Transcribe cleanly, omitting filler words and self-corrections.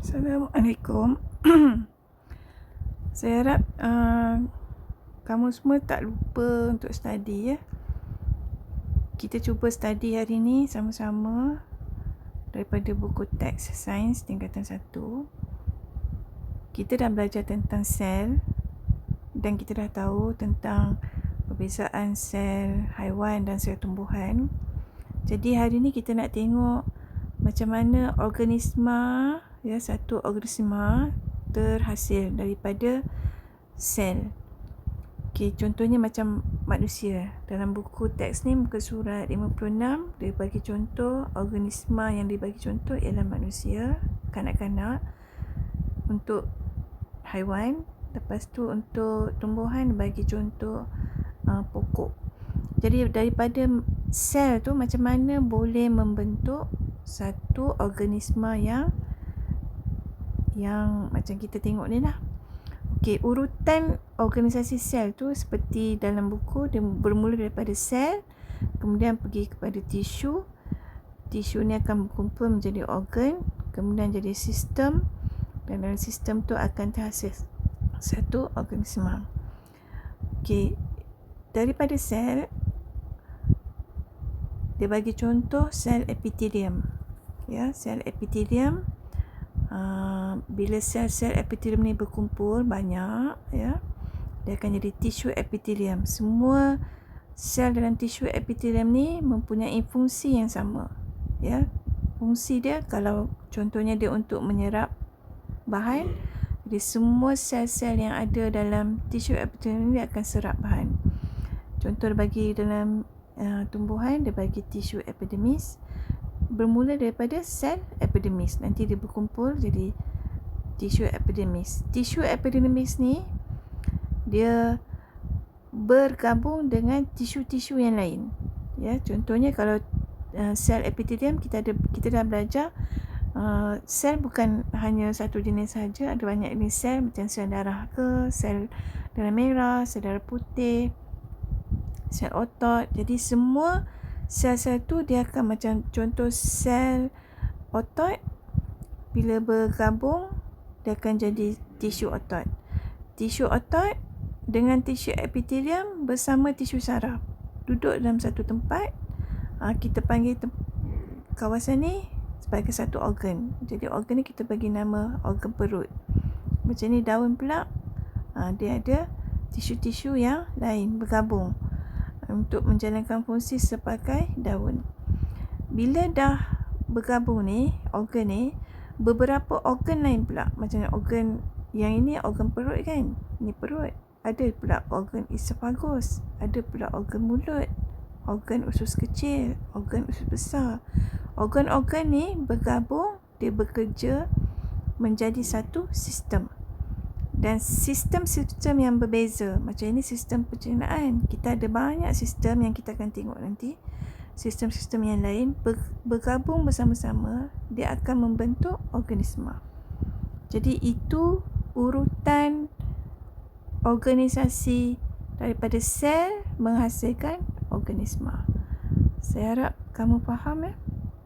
Assalamualaikum. Saya harap kamu semua tak lupa untuk study ya. Kita cuba study hari ni sama-sama daripada buku teks sains tingkatan 1. Kita dah belajar tentang sel dan kita dah tahu tentang perbezaan sel haiwan dan sel tumbuhan. Jadi hari ni kita nak tengok macam mana organisma, ya, satu organisma terhasil daripada sel. Okey, contohnya macam manusia. Dalam buku teks ni muka surat 56 dia bagi contoh organisma yang dibagi contoh ialah manusia, kanak-kanak. Untuk haiwan, lepas tu untuk tumbuhan bagi contoh pokok. Jadi daripada sel tu macam mana boleh membentuk satu organisma yang macam kita tengok ni lah. Okey, urutan organisasi sel tu seperti dalam buku, dia bermula daripada sel, kemudian pergi kepada tisu. Tisu ni akan berkumpul menjadi organ, kemudian jadi sistem, dan dalam sistem tu akan terhasil satu organisma. Okey, daripada sel dia bagi contoh sel epitelium. Ya, sel epitelium. Bila sel-sel epitelium ni berkumpul banyak, ya, dia akan jadi tisu epitelium. Semua sel dalam tisu epitelium ni mempunyai fungsi yang sama. Ya, fungsi dia kalau contohnya dia untuk menyerap bahan, jadi semua sel-sel yang ada dalam tisu epitelium ni akan serap bahan. Contoh bagi dalam tumbuhan, dia bagi tisu epidermis, bermula daripada sel epidermis, nanti dia berkumpul jadi tisu epidermis. Tisu epidermis ni dia bergabung dengan tisu-tisu yang lain. Ya, contohnya kalau sel epitelium kita dah belajar sel bukan hanya satu jenis saja, ada banyak jenis sel, macam sel darah ke, sel darah merah, sel darah putih, sel otot. Jadi semua sel-sel tu dia akan macam contoh sel otot, bila bergabung dia akan jadi tisu otot. Tisu otot dengan tisu epitelium bersama tisu saraf duduk dalam satu tempat. Kita panggil kawasan ni sebagai satu organ. Jadi organ ni kita bagi nama organ perut. Macam ni daun pula, dia ada tisu-tisu yang lain bergabung untuk menjalankan fungsi sebagai daun. Bila dah bergabung ni, organ ni, beberapa organ lain pula, macam organ yang ini organ perut kan, ni perut. Ada pula organ esophagus, ada pula organ mulut, organ usus kecil, organ usus besar. Organ-organ ni bergabung, dia bekerja menjadi satu sistem. Dan sistem-sistem yang berbeza, macam ini sistem pencernaan, kita ada banyak sistem yang kita akan tengok nanti. Sistem-sistem yang lain bergabung bersama-sama, dia akan membentuk organisma. Jadi itu urutan organisasi daripada sel menghasilkan organisma. Saya harap kamu faham ya.